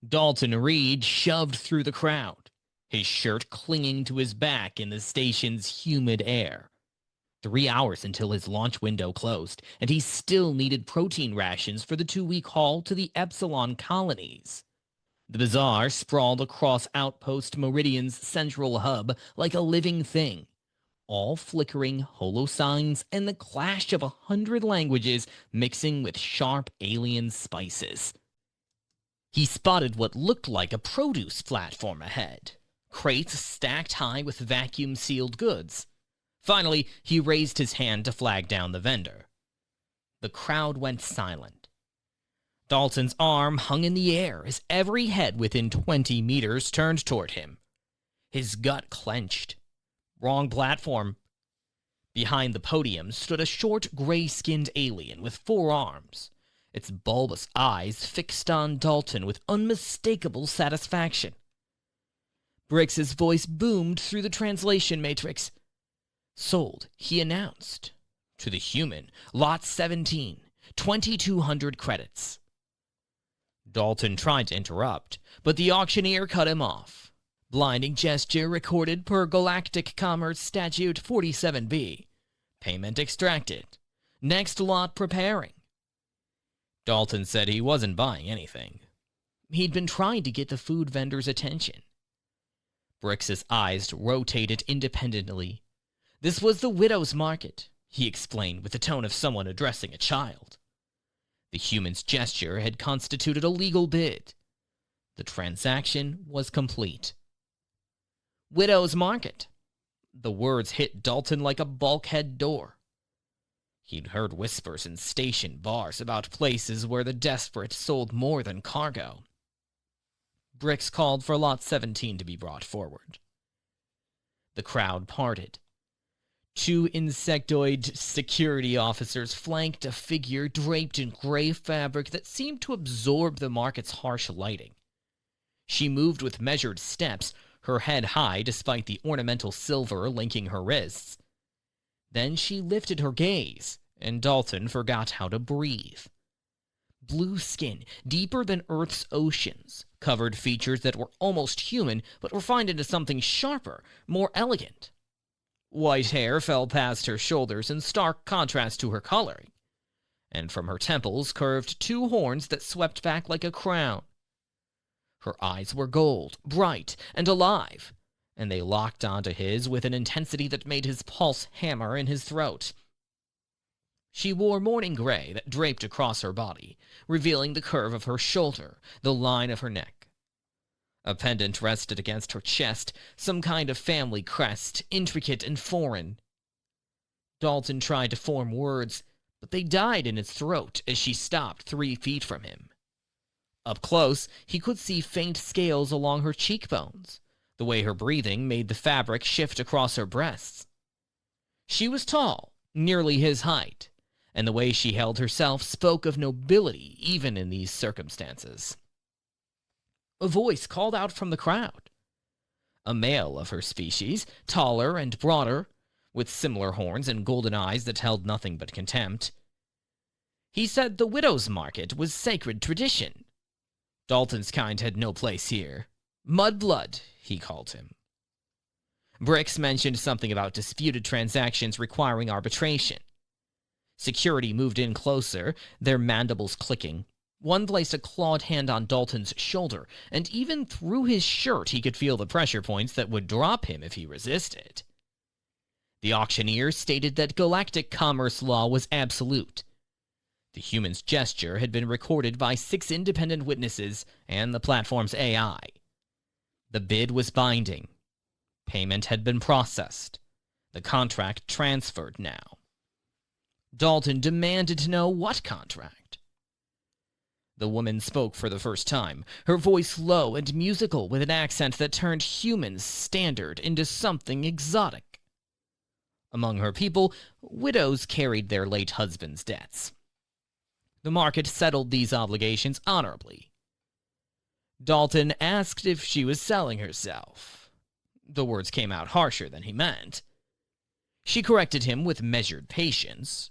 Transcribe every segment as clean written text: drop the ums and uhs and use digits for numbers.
Dalton Reed shoved through the crowd, his shirt clinging to his back in the station's humid air. 3 hours until his launch window closed, and he still needed protein rations for the 2-week haul to the Epsilon colonies. The bazaar sprawled across Outpost Meridian's central hub like a living thing, all flickering holo signs and the clash of 100 languages mixing with sharp alien spices. He spotted what looked like a produce platform ahead, crates stacked high with vacuum-sealed goods. Finally, he raised his hand to flag down the vendor. The crowd went silent. Dalton's arm hung in the air as every head within 20 meters turned toward him. His gut clenched. Wrong platform. Behind the podium stood a short, gray-skinned alien with 4 arms, its bulbous eyes fixed on Dalton with unmistakable satisfaction. Brix's voice boomed through the translation matrix. "Sold," he announced. "To the human, lot 17, 2,200 credits." Dalton tried to interrupt, but the auctioneer cut him off. Blinding gesture recorded per Galactic Commerce Statute 47B. Payment extracted. Next lot preparing. Dalton said he wasn't buying anything. He'd been trying to get the food vendor's attention. Brix's eyes rotated independently. This was the widow's market, he explained with the tone of someone addressing a child. The human's gesture had constituted a legal bid. The transaction was complete. Widow's market. The words hit Dalton like a bulkhead door. He'd heard whispers in station bars about places where the desperate sold more than cargo. Brix called for lot 17 to be brought forward. The crowd parted. 2 insectoid security officers flanked a figure draped in gray fabric that seemed to absorb the market's harsh lighting. She moved with measured steps, her head high despite the ornamental silver linking her wrists. Then she lifted her gaze, and Dalton forgot how to breathe. Blue skin, deeper than Earth's oceans, covered features that were almost human but refined into something sharper, more elegant. White hair fell past her shoulders in stark contrast to her coloring, and from her temples curved 2 horns that swept back like a crown. Her eyes were gold, bright, and alive, and they locked onto his with an intensity that made his pulse hammer in his throat. She wore morning gray that draped across her body, revealing the curve of her shoulder, the line of her neck. A pendant rested against her chest, some kind of family crest, intricate and foreign. Dalton tried to form words, but they died in his throat as she stopped 3 feet from him. Up close, he could see faint scales along her cheekbones, the way her breathing made the fabric shift across her breasts. She was tall, nearly his height, and the way she held herself spoke of nobility even in these circumstances. A voice called out from the crowd. A male of her species, taller and broader, with similar horns and golden eyes that held nothing but contempt. He said the widow's market was sacred tradition. Dalton's kind had no place here. Mudblood, he called him. Brix mentioned something about disputed transactions requiring arbitration. Security moved in closer, their mandibles clicking. One placed a clawed hand on Dalton's shoulder, and even through his shirt he could feel the pressure points that would drop him if he resisted. The auctioneer stated that galactic commerce law was absolute. The human's gesture had been recorded by 6 independent witnesses and the platform's AI. The bid was binding. Payment had been processed. The contract transferred now. Dalton demanded to know what contract. The woman spoke for the first time, her voice low and musical with an accent that turned human standard into something exotic. Among her people, widows carried their late husbands' debts. The market settled these obligations honorably. Dalton asked if she was selling herself. The words came out harsher than he meant. She corrected him with measured patience.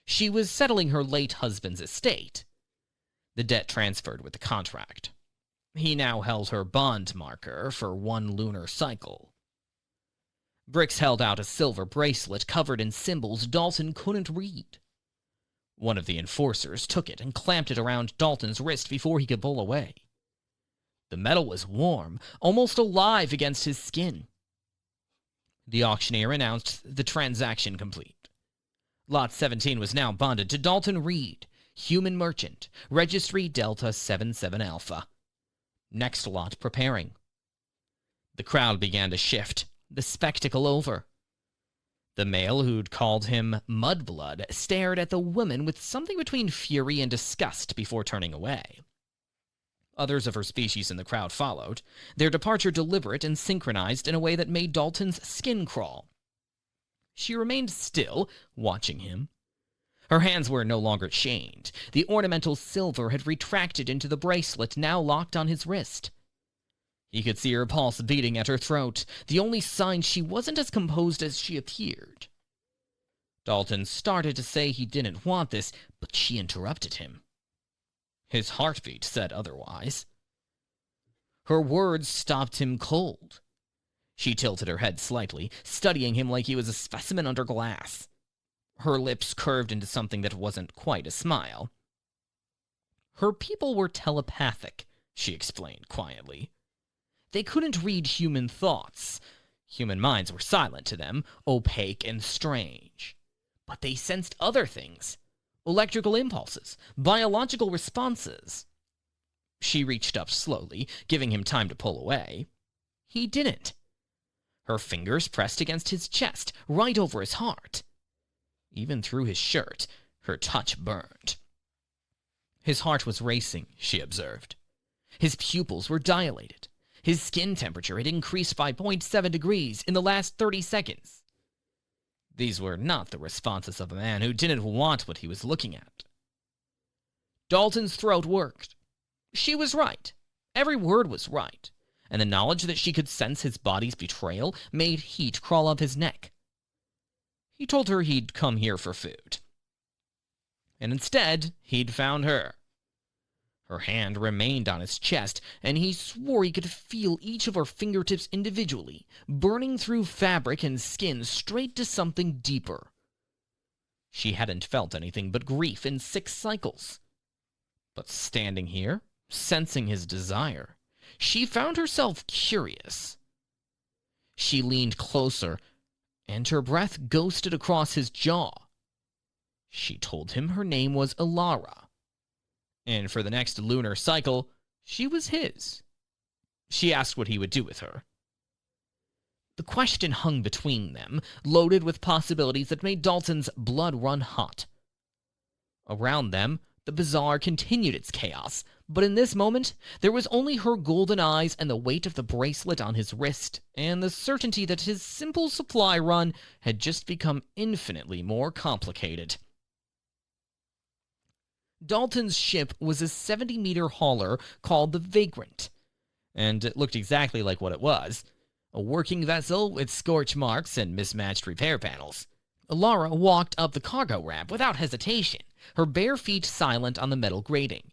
She was settling her late husband's estate. The debt transferred with the contract. He now held her bond marker for 1 lunar cycle. Brix held out a silver bracelet covered in symbols Dalton couldn't read. One of the enforcers took it and clamped it around Dalton's wrist before he could pull away. The metal was warm, almost alive against his skin. The auctioneer announced the transaction complete. Lot 17 was now bonded to Dalton Reed, human merchant, registry Delta 77 Alpha. Next lot preparing. The crowd began to shift, the spectacle over. The male who'd called him Mudblood stared at the woman with something between fury and disgust before turning away. Others of her species in the crowd followed, their departure deliberate and synchronized in a way that made Dalton's skin crawl. She remained still, watching him. Her hands were no longer chained. The ornamental silver had retracted into the bracelet now locked on his wrist. He could see her pulse beating at her throat, the only sign she wasn't as composed as she appeared. Dalton started to say he didn't want this, but she interrupted him. His heartbeat said otherwise. Her words stopped him cold. She tilted her head slightly, studying him like he was a specimen under glass. Her lips curved into something that wasn't quite a smile. Her people were telepathic, she explained quietly. They couldn't read human thoughts. Human minds were silent to them, opaque and strange. But they sensed other things. Electrical impulses, biological responses. She reached up slowly, giving him time to pull away. He didn't. Her fingers pressed against his chest, right over his heart. Even through his shirt, her touch burned. His heart was racing, she observed. His pupils were dilated. His skin temperature had increased by 0.7 degrees in the last 30 seconds. These were not the responses of a man who didn't want what he was looking at. Dalton's throat worked. She was right. Every word was right. And the knowledge that she could sense his body's betrayal made heat crawl up his neck. He told her he'd come here for food. And instead, he'd found her. Her hand remained on his chest, and he swore he could feel each of her fingertips individually, burning through fabric and skin straight to something deeper. She hadn't felt anything but grief in 6 cycles. But standing here, sensing his desire, she found herself curious. She leaned closer, and her breath ghosted across his jaw. She told him her name was Ilara. And for the next lunar cycle, she was his. She asked what he would do with her. The question hung between them, loaded with possibilities that made Dalton's blood run hot. Around them, the bazaar continued its chaos, but in this moment, there was only her golden eyes and the weight of the bracelet on his wrist, and the certainty that his simple supply run had just become infinitely more complicated. Dalton's ship was a 70-meter hauler called the Vagrant, and it looked exactly like what it was, a working vessel with scorch marks and mismatched repair panels. Ilara walked up the cargo ramp without hesitation, her bare feet silent on the metal grating.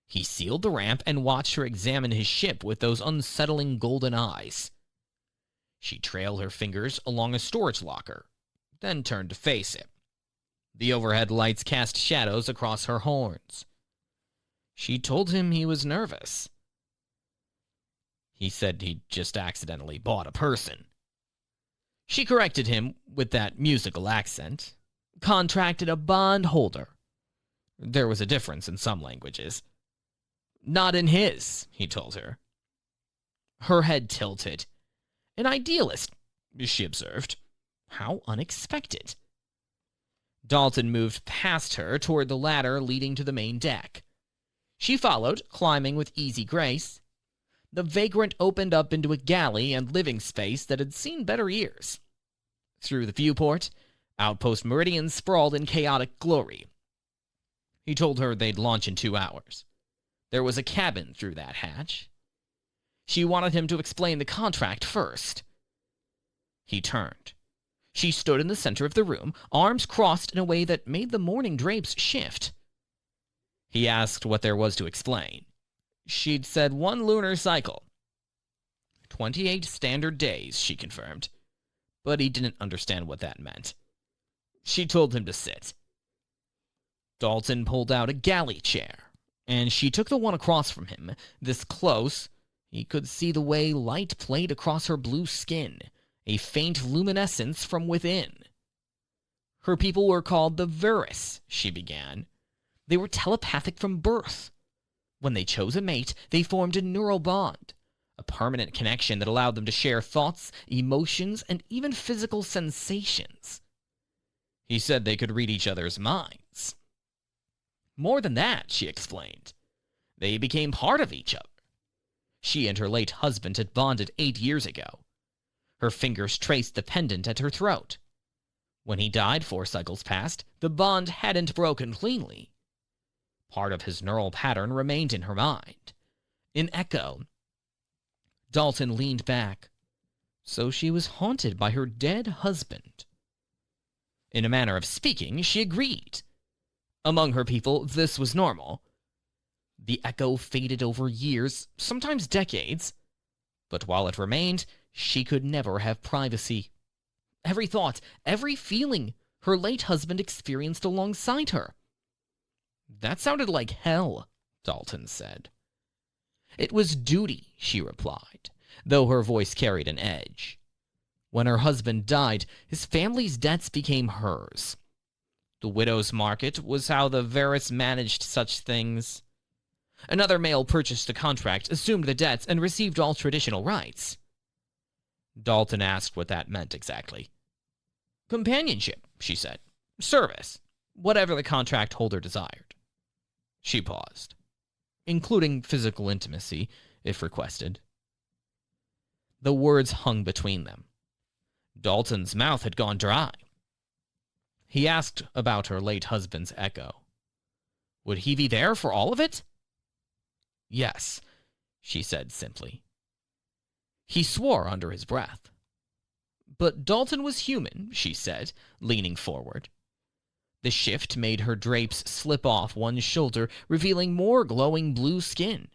He sealed the ramp and watched her examine his ship with those unsettling golden eyes. She trailed her fingers along a storage locker, then turned to face him. The overhead lights cast shadows across her horns. She told him he was nervous. He said he'd just accidentally bought a person. She corrected him with that musical accent. Contracted a bondholder. There was a difference in some languages. Not in his, he told her. Her head tilted. An idealist, she observed. How unexpected. Dalton moved past her toward the ladder leading to the main deck. She followed, climbing with easy grace. The Vagrant opened up into a galley and living space that had seen better years. Through the viewport, Outpost Meridian sprawled in chaotic glory. He told her they'd launch in 2 hours. There was a cabin through that hatch. She wanted him to explain the contract first. He turned. She stood in the center of the room, arms crossed in a way that made the mourning drapes shift. He asked what there was to explain. She'd said 1 lunar cycle. 28 standard days, she confirmed. But he didn't understand what that meant. She told him to sit. Dalton pulled out a galley chair, and she took the one across from him. This close, he could see the way light played across her blue skin, a faint luminescence from within. Her people were called the Verus, she began. They were telepathic from birth. When they chose a mate, they formed a neural bond, a permanent connection that allowed them to share thoughts, emotions, and even physical sensations. He said they could read each other's minds. More than that, she explained. They became part of each other. She and her late husband had bonded 8 years ago. Her fingers traced the pendant at her throat. When he died 4 cycles past, the bond hadn't broken cleanly. Part of his neural pattern remained in her mind. An echo. Dalton leaned back. So she was haunted by her dead husband. In a manner of speaking, she agreed. Among her people, this was normal. The echo faded over years, sometimes decades. But while it remained, she could never have privacy. Every thought, every feeling her late husband experienced alongside her. That sounded like hell, Dalton said. It was duty, she replied, though her voice carried an edge. When her husband died, his family's debts became hers. The widow's market was how the Verus managed such things. Another male purchased the contract, assumed the debts, and received all traditional rights. Dalton asked what that meant exactly. Companionship, she said. Service. Whatever the contract holder desired. She paused. Including physical intimacy, if requested. The words hung between them. Dalton's mouth had gone dry. He asked about her late husband's echo. Would he be there for all of it? Yes, she said simply. He swore under his breath. But Dalton was human, she said, leaning forward. The shift made her drapes slip off one shoulder, revealing more glowing blue skin.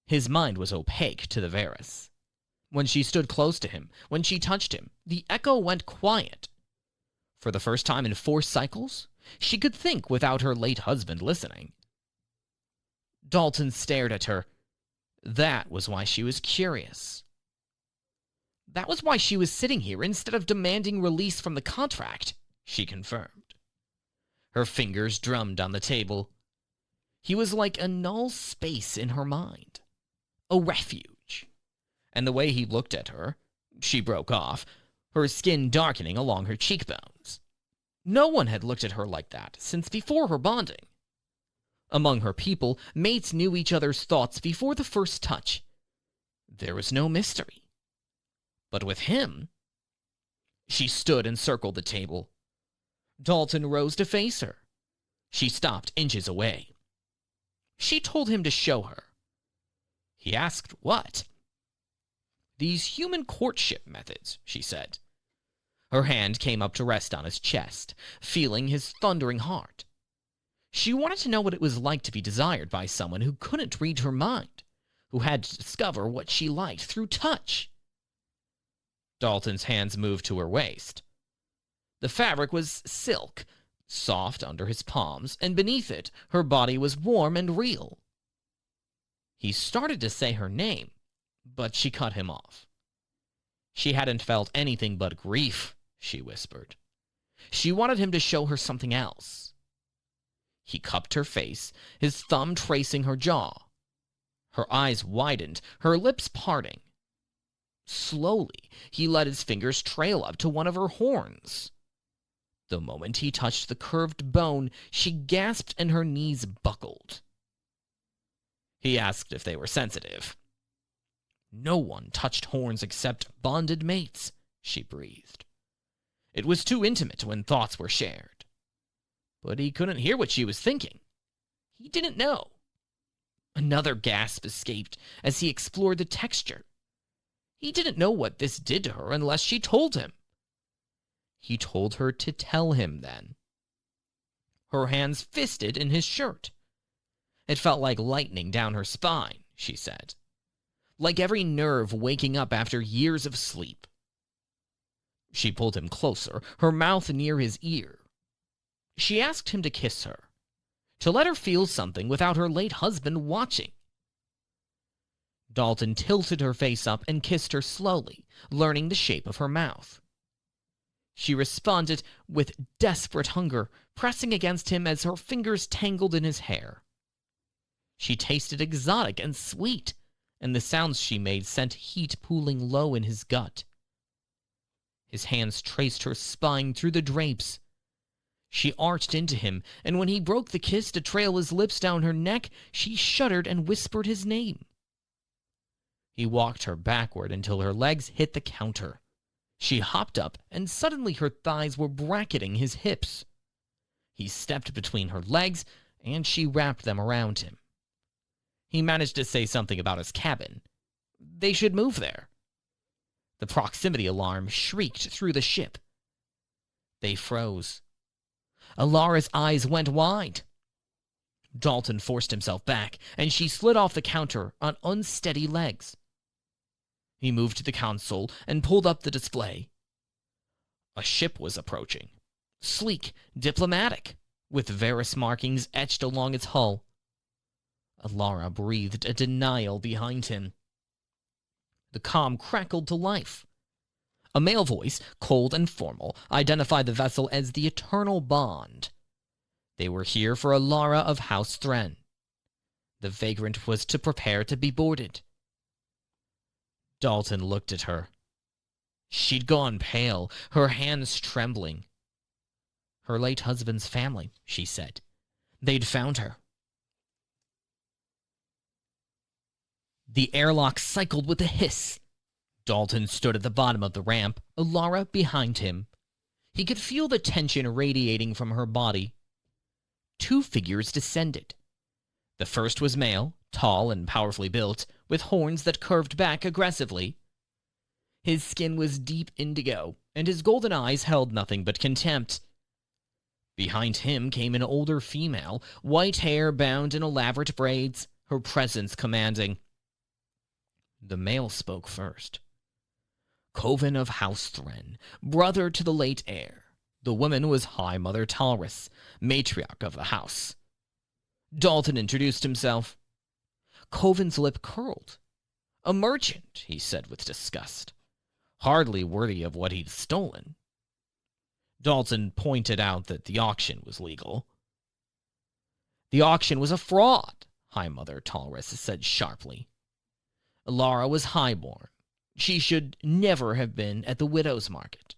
His mind was opaque to the Verus. When she stood close to him, when she touched him, the echo went quiet. For the first time in 4 cycles, she could think without her late husband listening. Dalton stared at her. That was why she was curious. That was why she was sitting here instead of demanding release from the contract, she confirmed. Her fingers drummed on the table. He was like a null space in her mind. A refuge. And the way he looked at her, she broke off, her skin darkening along her cheekbones. No one had looked at her like that since before her bonding. Among her people, mates knew each other's thoughts before the first touch. There was no mystery. But with him... She stood and circled the table. Dalton rose to face her. She stopped inches away. She told him to show her. He asked what? These human courtship methods, she said. Her hand came up to rest on his chest, feeling his thundering heart. She wanted to know what it was like to be desired by someone who couldn't read her mind, who had to discover what she liked through touch. Dalton's hands moved to her waist. The fabric was silk, soft under his palms, and beneath it, her body was warm and real. He started to say her name, but she cut him off. She hadn't felt anything but grief, she whispered. She wanted him to show her something else. He cupped her face, his thumb tracing her jaw. Her eyes widened, her lips parting. Slowly, he let his fingers trail up to one of her horns. The moment he touched the curved bone, she gasped and her knees buckled. He asked if they were sensitive. No one touched horns except bonded mates, she breathed. It was too intimate when thoughts were shared. But he couldn't hear what she was thinking. He didn't know. Another gasp escaped as he explored the texture. He didn't know what this did to her unless she told him. He told her to tell him then. Her hands fisted in his shirt. It felt like lightning down her spine, she said. Like every nerve waking up after years of sleep. She pulled him closer, her mouth near his ear. She asked him to kiss her, to let her feel something without her late husband watching. Dalton tilted her face up and kissed her slowly, learning the shape of her mouth. She responded with desperate hunger, pressing against him as her fingers tangled in his hair. She tasted exotic and sweet, and the sounds she made sent heat pooling low in his gut. His hands traced her spine through the drapes. She arched into him, and when he broke the kiss to trail his lips down her neck, she shuddered and whispered his name. He walked her backward until her legs hit the counter. She hopped up, and suddenly her thighs were bracketing his hips. He stepped between her legs, and she wrapped them around him. He managed to say something about his cabin. They should move there. The proximity alarm shrieked through the ship. They froze. Alara's eyes went wide. Dalton forced himself back, and she slid off the counter on unsteady legs. He moved to the console and pulled up the display. A ship was approaching, sleek, diplomatic, with Varus markings etched along its hull. Alara breathed a denial behind him. The comm crackled to life. A male voice, cold and formal, identified the vessel as the Eternal Bond. They were here for Alara of House Thren. The Vagrant was to prepare to be boarded. Dalton looked at her. She'd gone pale, her hands trembling. Her late husband's family, she said. They'd found her. The airlock cycled with a hiss. Dalton stood at the bottom of the ramp, Alara behind him. He could feel the tension radiating from her body. Two figures descended. The first was male, tall and powerfully built, with horns that curved back aggressively. His skin was deep indigo, and his golden eyes held nothing but contempt. Behind him came an older female, white hair bound in elaborate braids, her presence commanding. The male spoke first. Coven of House Thren, brother to the late heir. The woman was High Mother Talrys, matriarch of the house. Dalton introduced himself. Coven's lip curled. A merchant, he said with disgust. Hardly worthy of what he'd stolen. Dalton pointed out that the auction was legal. The auction was a fraud, High Mother Talrys said sharply. Alara was highborn. She should never have been at the widow's market.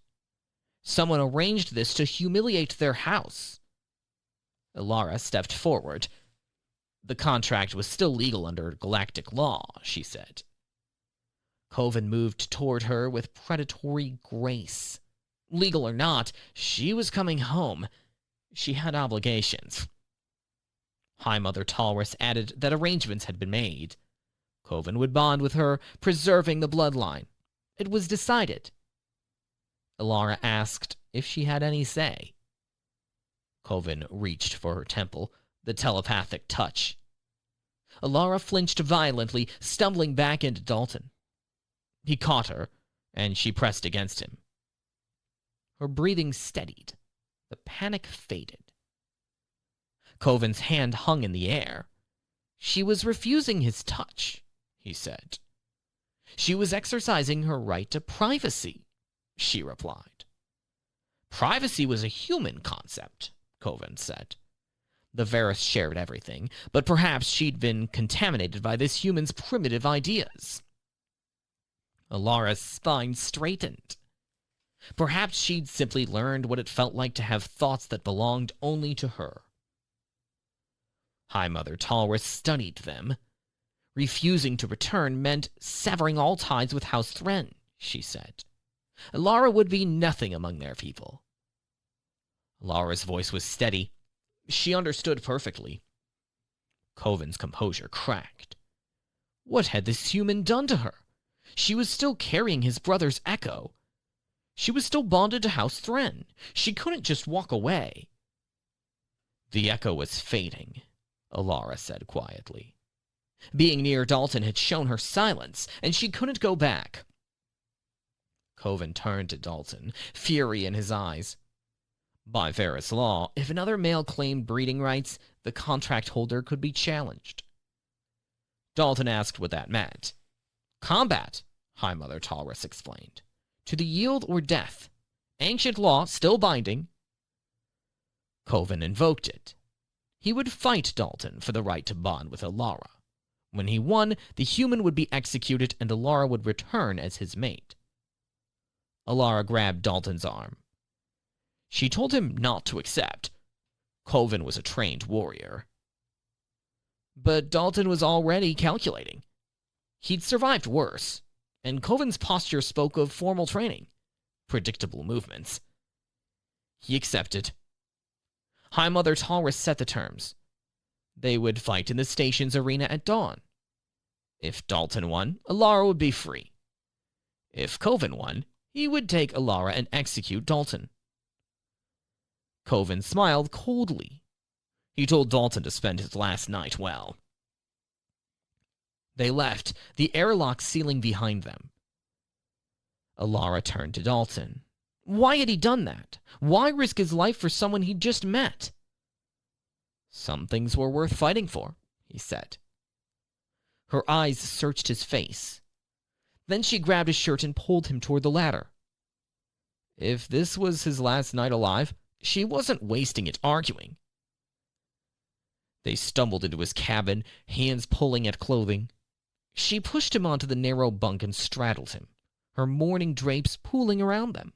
Someone arranged this to humiliate their house. Alara stepped forward. The contract was still legal under galactic law, she said. Coven moved toward her with predatory grace. Legal or not, she was coming home. She had obligations. High Mother Talrys added that arrangements had been made. Coven would bond with her, preserving the bloodline. It was decided. Alara asked if she had any say. Coven reached for her temple, the telepathic touch. Alara flinched violently, stumbling back into Dalton. He caught her, and she pressed against him. Her breathing steadied. The panic faded. Coven's hand hung in the air. She was refusing his touch, he said. She was exercising her right to privacy, she replied. Privacy was a human concept, Coven said. The Varus shared everything, but perhaps she'd been contaminated by this human's primitive ideas. Alara's spine straightened. Perhaps she'd simply learned what it felt like to have thoughts that belonged only to her. High Mother Talrys studied them. Refusing to return meant severing all ties with House Thren, she said. Alara would be nothing among their people. Alara's voice was steady. She understood perfectly. Coven's composure cracked. What had this human done to her? She was still carrying his brother's echo. She was still bonded to House Thren. She couldn't just walk away. The echo was fading. Alara said quietly. Being near Dalton had shown her silence, and she couldn't go back. Coven turned to Dalton, fury in his eyes. By Varys law, if another male claimed breeding rights, the contract holder could be challenged. Dalton asked what that meant. Combat, High Mother Taurus explained. To the yield or death. Ancient law, still binding. Coven invoked it. He would fight Dalton for the right to bond with Alara. When he won, the human would be executed and Alara would return as his mate. Alara grabbed Dalton's arm. She told him not to accept. Coven was a trained warrior. But Dalton was already calculating. He'd survived worse, and Coven's posture spoke of formal training, predictable movements. He accepted. High Mother Taurus set the terms. They would fight in the station's arena at dawn. If Dalton won, Alara would be free. If Coven won, he would take Alara and execute Dalton. Coven smiled coldly. He told Dalton to spend his last night well. They left, the airlock sealing behind them. Alara turned to Dalton. Why had he done that? Why risk his life for someone he'd just met? Some things were worth fighting for, he said. Her eyes searched his face. Then she grabbed his shirt and pulled him toward the ladder. If this was his last night alive, she wasn't wasting it arguing. They stumbled into his cabin, hands pulling at clothing. She pushed him onto the narrow bunk and straddled him, her mourning drapes pooling around them.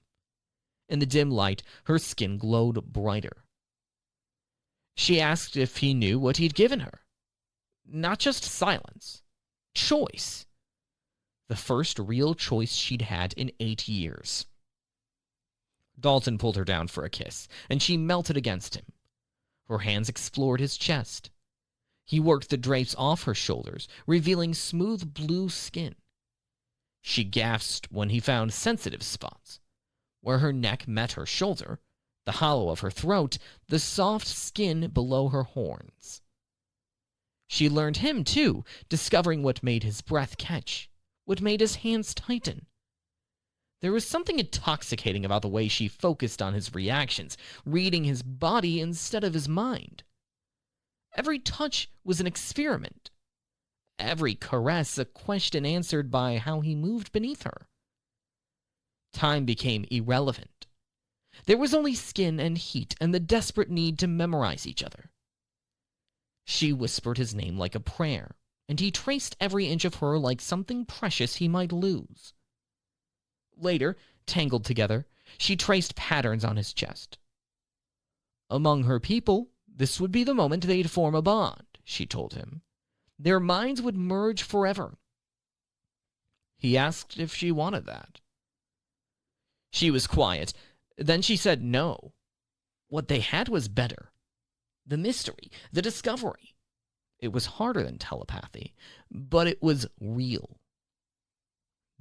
In the dim light, her skin glowed brighter. She asked if he knew what he'd given her. Not just silence. Choice. The first real choice she'd had in 8 years. Dalton pulled her down for a kiss, and she melted against him. Her hands explored his chest. He worked the drapes off her shoulders, revealing smooth blue skin. She gasped when he found sensitive spots, where her neck met her shoulder, the hollow of her throat, the soft skin below her horns. She learned him, too, discovering what made his breath catch, what made his hands tighten. There was something intoxicating about the way she focused on his reactions, reading his body instead of his mind. Every touch was an experiment. Every caress a question answered by how he moved beneath her. Time became irrelevant. There was only skin and heat and the desperate need to memorize each other. She whispered his name like a prayer, and he traced every inch of her like something precious he might lose. Later, tangled together, she traced patterns on his chest. Among her people, this would be the moment they'd form a bond, she told him. Their minds would merge forever. He asked if she wanted that. She was quiet. Then she said no. What they had was better. The mystery, the discovery. It was harder than telepathy, but it was real.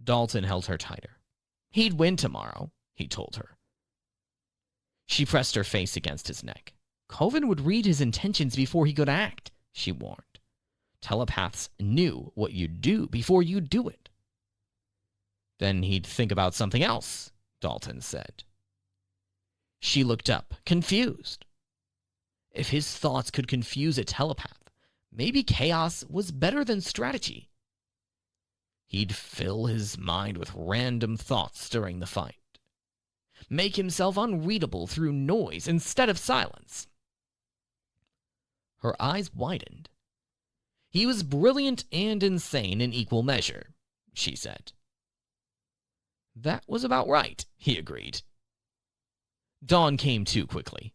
Dalton held her tighter. He'd win tomorrow, he told her. She pressed her face against his neck. Coven would read his intentions before he could act, she warned. Telepaths knew what you'd do before you'd do it. Then he'd think about something else, Dalton said. She looked up, confused. If his thoughts could confuse a telepath, maybe chaos was better than strategy. He'd fill his mind with random thoughts during the fight. Make himself unreadable through noise instead of silence. Her eyes widened. He was brilliant and insane in equal measure, she said. That was about right, he agreed. Dawn came too quickly.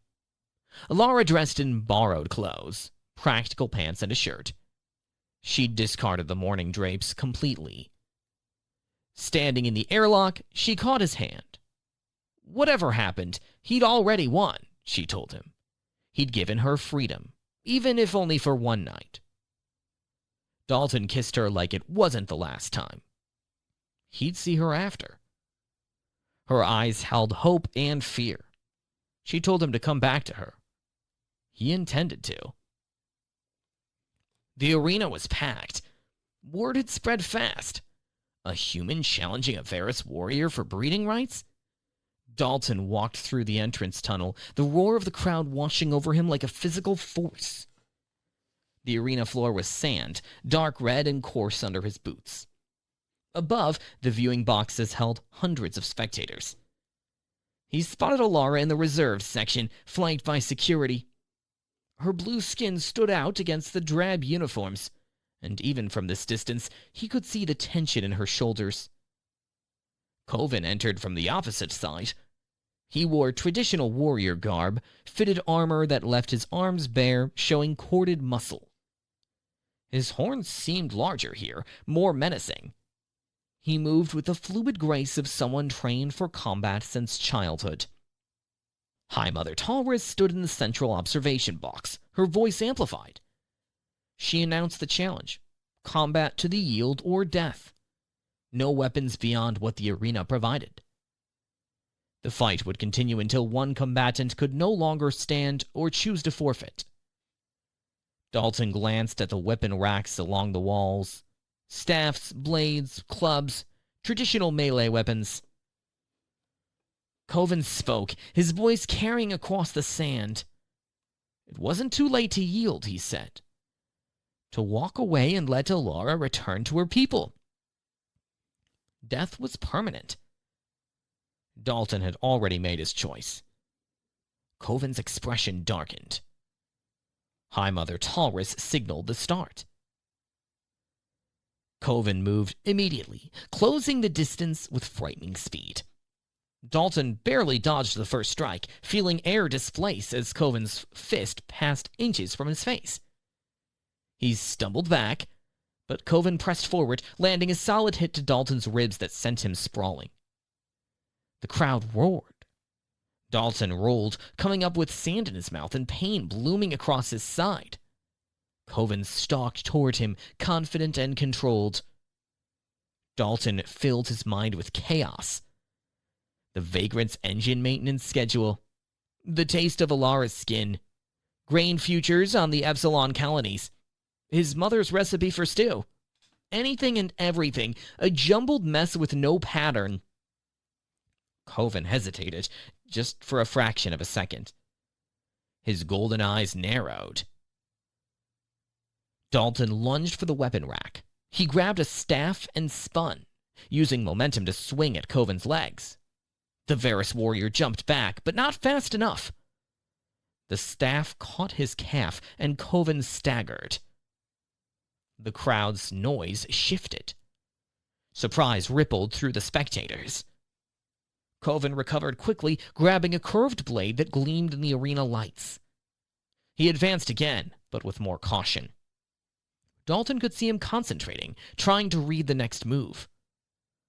Alara dressed in borrowed clothes, practical pants and a shirt. She'd discarded the morning drapes completely. Standing in the airlock, she caught his hand. Whatever happened, he'd already won, she told him. He'd given her freedom, even if only for one night. Dalton kissed her like it wasn't the last time. He'd see her after. Her eyes held hope and fear. She told him to come back to her. He intended to. The arena was packed. Word had spread fast. A human challenging a Varus warrior for breeding rights? Dalton walked through the entrance tunnel, the roar of the crowd washing over him like a physical force. The arena floor was sand, dark red and coarse under his boots. Above, the viewing boxes held hundreds of spectators. He spotted Alara in the reserved section, flanked by security. Her blue skin stood out against the drab uniforms, and even from this distance, he could see the tension in her shoulders. Coven entered from the opposite side. He wore traditional warrior garb, fitted armor that left his arms bare, showing corded muscle. His horns seemed larger here, more menacing. He moved with the fluid grace of someone trained for combat since childhood. High Mother Talris stood in the central observation box, her voice amplified. She announced the challenge: combat to the yield or death. No weapons beyond what the arena provided. The fight would continue until one combatant could no longer stand or choose to forfeit. Dalton glanced at the weapon racks along the walls. Staffs, blades, clubs, traditional melee weapons. Coven spoke, his voice carrying across the sand. It wasn't too late to yield, he said. To walk away and let Alara return to her people. Death was permanent. Dalton had already made his choice. Coven's expression darkened. High Mother Talris signaled the start. Coven moved immediately, closing the distance with frightening speed. Dalton barely dodged the first strike, feeling air displace as Coven's fist passed inches from his face. He stumbled back, but Coven pressed forward, landing a solid hit to Dalton's ribs that sent him sprawling. The crowd roared. Dalton rolled, coming up with sand in his mouth and pain blooming across his side. Coven stalked toward him, confident and controlled. Dalton filled his mind with chaos. The Vagrant's engine maintenance schedule, the taste of Alara's skin, grain futures on the Epsilon colonies, his mother's recipe for stew. Anything and everything, a jumbled mess with no pattern. Coven hesitated, just for a fraction of a second. His golden eyes narrowed. Dalton lunged for the weapon rack. He grabbed a staff and spun, using momentum to swing at Coven's legs. The Varus warrior jumped back, but not fast enough. The staff caught his calf, and Coven staggered. The crowd's noise shifted. Surprise rippled through the spectators. Coven recovered quickly, grabbing a curved blade that gleamed in the arena lights. He advanced again, but with more caution. Dalton could see him concentrating, trying to read the next move.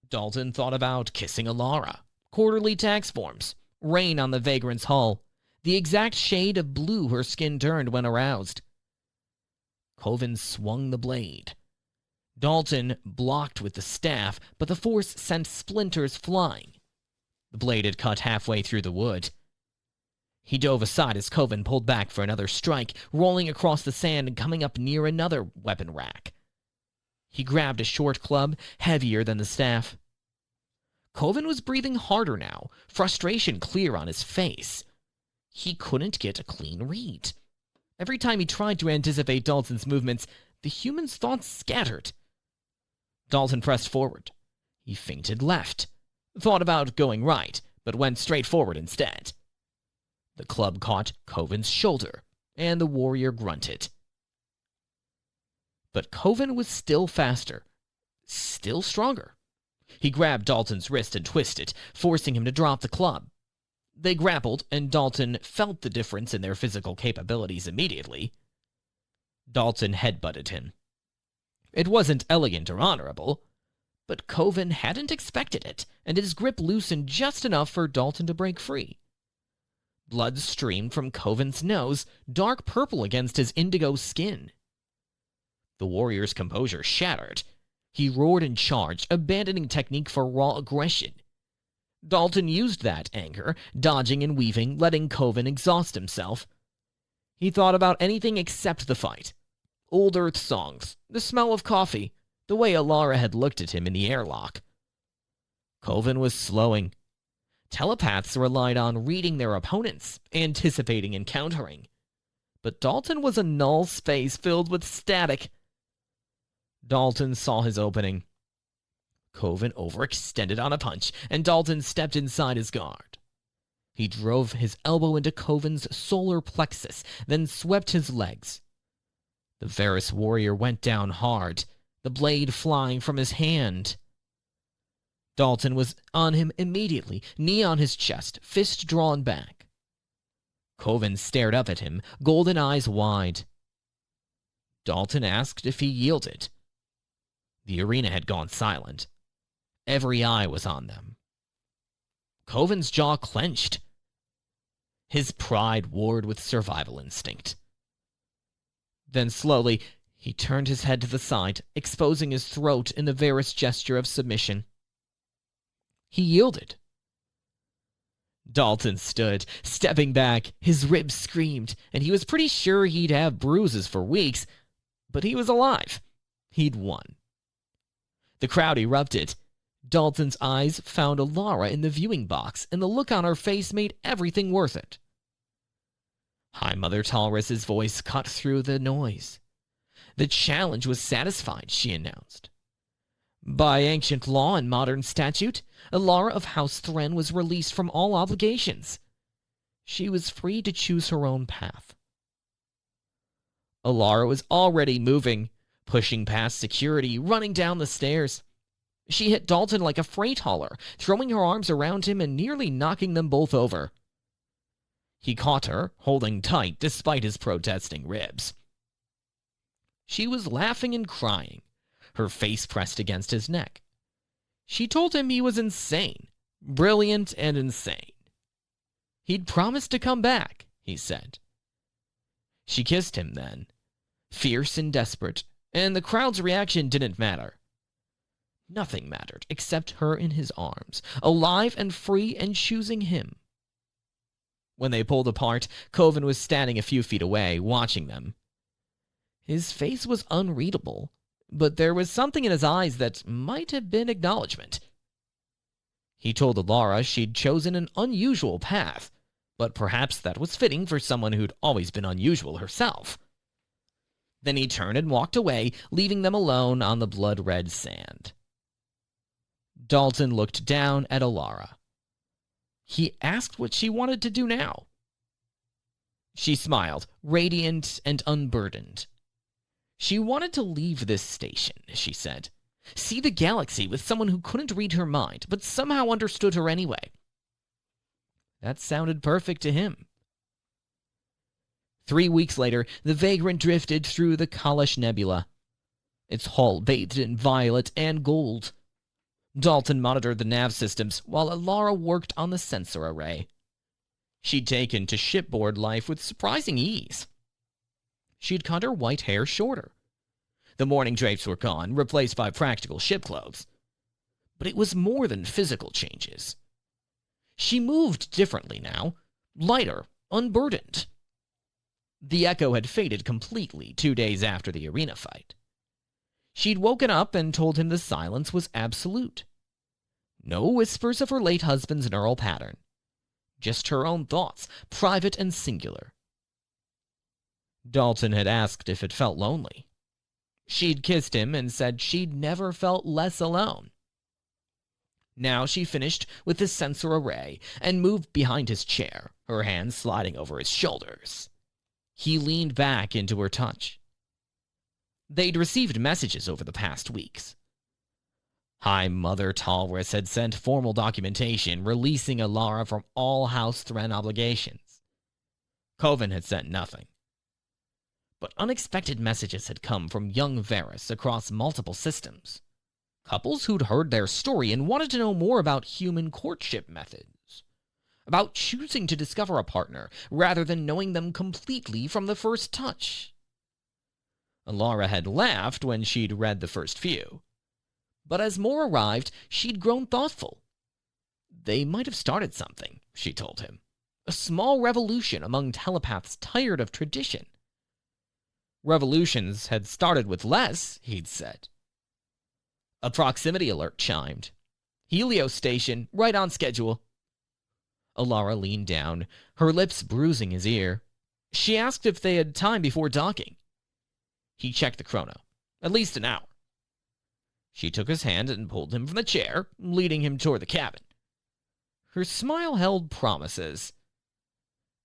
Dalton thought about kissing Alara, quarterly tax forms, rain on the Vagrant's hull, the exact shade of blue her skin turned when aroused. Coven swung the blade. Dalton blocked with the staff, but the force sent splinters flying. The blade had cut halfway through the wood. He dove aside as Coven pulled back for another strike, rolling across the sand and coming up near another weapon rack. He grabbed a short club, heavier than the staff. Coven was breathing harder now, frustration clear on his face. He couldn't get a clean read. Every time he tried to anticipate Dalton's movements, the human's thoughts scattered. Dalton pressed forward. He feinted left, thought about going right, but went straight forward instead. The club caught Coven's shoulder, and the warrior grunted. But Coven was still faster, still stronger. He grabbed Dalton's wrist and twisted, forcing him to drop the club. They grappled, and Dalton felt the difference in their physical capabilities immediately. Dalton headbutted him. It wasn't elegant or honorable, but Coven hadn't expected it, and his grip loosened just enough for Dalton to break free. Blood streamed from Coven's nose, dark purple against his indigo skin. The warrior's composure shattered. He roared and charged, abandoning technique for raw aggression. Dalton used that anger, dodging and weaving, letting Coven exhaust himself. He thought about anything except the fight. Old Earth songs, the smell of coffee, the way Alara had looked at him in the airlock. Coven was slowing. Telepaths relied on reading their opponents, anticipating and countering. But Dalton was a null space filled with static. Dalton saw his opening. Coven overextended on a punch, and Dalton stepped inside his guard. He drove his elbow into Coven's solar plexus, then swept his legs. The Varus warrior went down hard, the blade flying from his hand. Dalton was on him immediately, knee on his chest, fist drawn back. Coven stared up at him, golden eyes wide. Dalton asked if he yielded. The arena had gone silent. Every eye was on them. Coven's jaw clenched. His pride warred with survival instinct. Then slowly, he turned his head to the side, exposing his throat in the Varus gesture of submission. He yielded. Dalton stood, stepping back. His ribs screamed, and he was pretty sure he'd have bruises for weeks, but he was alive. He'd won. The crowd erupted. Dalton's eyes found Alara in the viewing box, and the look on her face made everything worth it. High Mother Talris's voice cut through the noise. The challenge was satisfied, she announced. By ancient law and modern statute, Alara of House Thren was released from all obligations. She was free to choose her own path. Alara was already moving, pushing past security, running down the stairs. She hit Dalton like a freight hauler, throwing her arms around him and nearly knocking them both over. He caught her, holding tight despite his protesting ribs. She was laughing and crying, her face pressed against his neck. She told him he was insane, brilliant and insane. He'd promised to come back, he said. She kissed him then, fierce and desperate, and the crowd's reaction didn't matter. Nothing mattered except her in his arms, alive and free and choosing him. When they pulled apart, Coven was standing a few feet away, watching them. His face was unreadable, but there was something in his eyes that might have been acknowledgement. He told Alara she'd chosen an unusual path, but perhaps that was fitting for someone who'd always been unusual herself. Then he turned and walked away, leaving them alone on the blood-red sand. Dalton looked down at Alara. He asked what she wanted to do now. She smiled, radiant and unburdened. She wanted to leave this station, she said. See the galaxy with someone who couldn't read her mind, but somehow understood her anyway. That sounded perfect to him. 3 weeks later, the Vagrant drifted through the Kalash Nebula, its hull bathed in violet and gold. Dalton monitored the nav systems while Alara worked on the sensor array. She'd taken to shipboard life with surprising ease. She'd cut her white hair shorter. The morning drapes were gone, replaced by practical ship clothes. But it was more than physical changes. She moved differently now, lighter, unburdened. The echo had faded completely 2 days after the arena fight. She'd woken up and told him the silence was absolute. No whispers of her late husband's neural pattern. Just her own thoughts, private and singular. Dalton had asked if it felt lonely. She'd kissed him and said she'd never felt less alone. Now she finished with the sensor array and moved behind his chair, her hands sliding over his shoulders. He leaned back into her touch. They'd received messages over the past weeks. High Mother Talris had sent formal documentation releasing Alara from all House Thren obligations. Coven had sent nothing. But unexpected messages had come from young Varus across multiple systems. Couples who'd heard their story and wanted to know more about human courtship methods. About choosing to discover a partner rather than knowing them completely from the first touch. Alara had laughed when she'd read the first few. But as more arrived, she'd grown thoughtful. They might have started something, she told him. A small revolution among telepaths tired of tradition. Revolutions had started with less, he'd said. A proximity alert chimed. Helios station, right on schedule. Alara leaned down, her lips bruising his ear. She asked if they had time before docking. He checked the chrono. At least an hour. She took his hand and pulled him from the chair, leading him toward the cabin. Her smile held promises.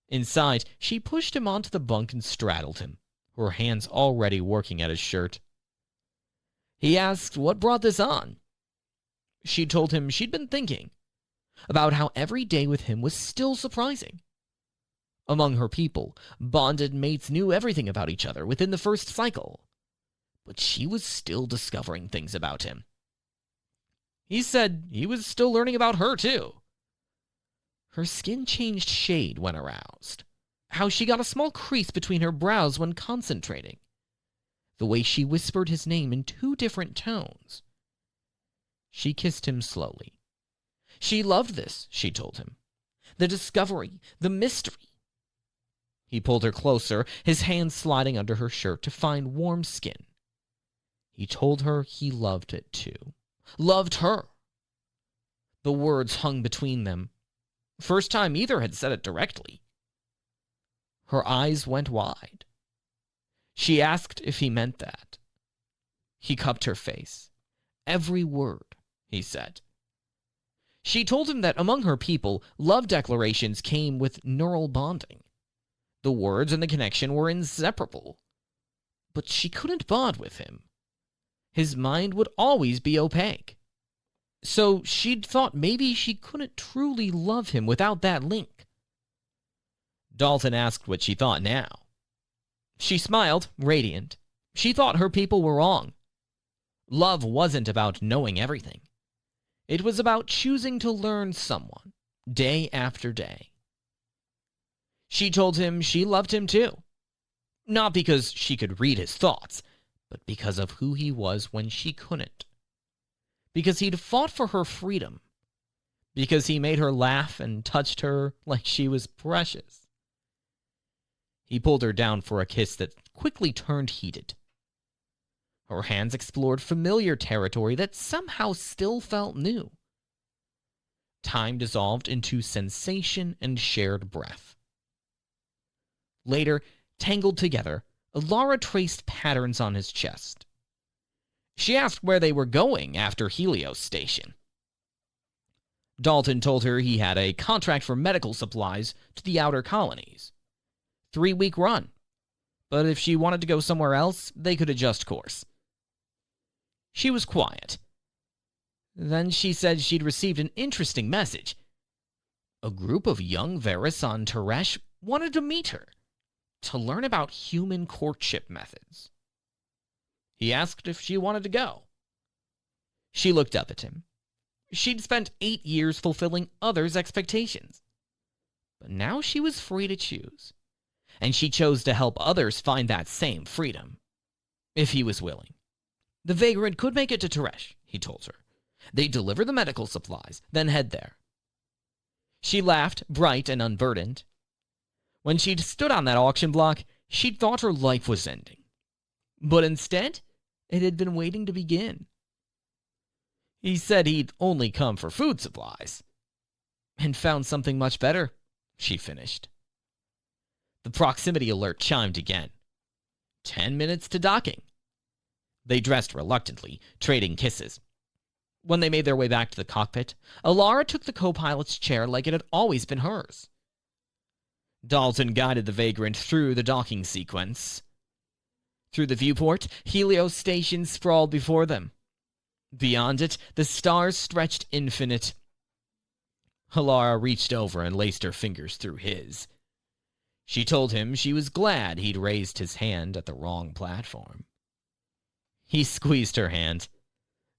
Inside, she pushed him onto the bunk and straddled him, her hands already working at his shirt. He asked what brought this on. She told him she'd been thinking about how every day with him was still surprising. Among her people, bonded mates knew everything about each other within the first cycle, but she was still discovering things about him. He said he was still learning about her, too. Her skin changed shade when aroused, how she got a small crease between her brows when concentrating, the way she whispered his name in 2 different tones. She kissed him slowly. She loved this, she told him. The discovery, the mystery. He pulled her closer, his hands sliding under her shirt to find warm skin. He told her he loved it too. Loved her. The words hung between them. First time either had said it directly. Her eyes went wide. She asked if he meant that. He cupped her face. Every word, he said. She told him that among her people, love declarations came with neural bonding. The words and the connection were inseparable. But she couldn't bond with him. His mind would always be opaque. So she'd thought maybe she couldn't truly love him without that link. Dalton asked what she thought now. She smiled, radiant. She thought her people were wrong. Love wasn't about knowing everything. It was about choosing to learn someone, day after day. She told him she loved him too. Not because she could read his thoughts, but because of who he was when she couldn't. Because he'd fought for her freedom. Because he made her laugh and touched her like she was precious. He pulled her down for a kiss that quickly turned heated. Her hands explored familiar territory that somehow still felt new. Time dissolved into sensation and shared breath. Later, tangled together, Alara traced patterns on his chest. She asked where they were going after Helios Station. Dalton told her he had a contract for medical supplies to the outer colonies. 3-week run. But if she wanted to go somewhere else, they could adjust course. She was quiet. Then she said she'd received an interesting message. A group of young Varys on Teresh wanted to meet her, to learn about human courtship methods. He asked if she wanted to go. She looked up at him. She'd spent 8 years fulfilling others' expectations. But now she was free to choose. And she chose to help others find that same freedom, if he was willing. The Vagrant could make it to Teresh, he told her. They'd deliver the medical supplies, then head there. She laughed, bright and unburdened. When she'd stood on that auction block, she'd thought her life was ending. But instead, it had been waiting to begin. He said he'd only come for food supplies. And found something much better, she finished. The proximity alert chimed again. 10 minutes to docking. They dressed reluctantly, trading kisses. When they made their way back to the cockpit, Alara took the co-pilot's chair like it had always been hers. Dalton guided the Vagrant through the docking sequence. Through the viewport, Helios Station sprawled before them. Beyond it, the stars stretched infinite. Alara reached over and laced her fingers through his. She told him she was glad he'd raised his hand at the wrong platform. He squeezed her hand.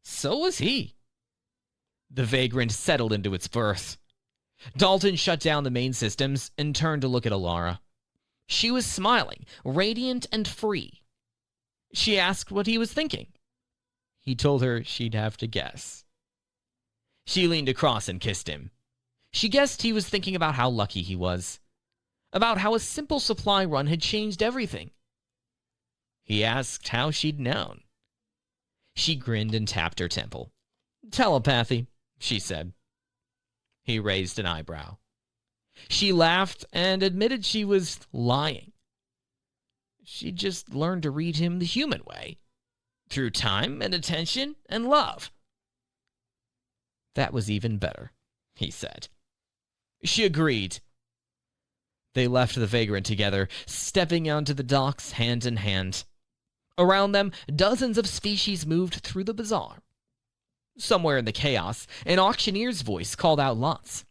So was he. The Vagrant settled into its berth. Dalton shut down the main systems and turned to look at Alara. She was smiling, radiant and free. She asked what he was thinking. He told her she'd have to guess. She leaned across and kissed him. She guessed he was thinking about how lucky he was. About how a simple supply run had changed everything. He asked how she'd known. She grinned and tapped her temple. Telepathy, she said. He raised an eyebrow. She laughed and admitted she was lying. She just learned to read him the human way, through time and attention and love. That was even better, he said. She agreed. They left the Vagrant together, stepping onto the docks hand in hand. Around them, dozens of species moved through the bazaar. Somewhere in the chaos, an auctioneer's voice called out lots.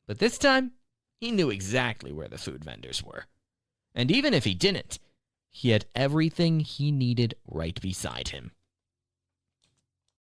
But this time, he knew exactly where the food vendors were. And even if he didn't, he had everything he needed right beside him.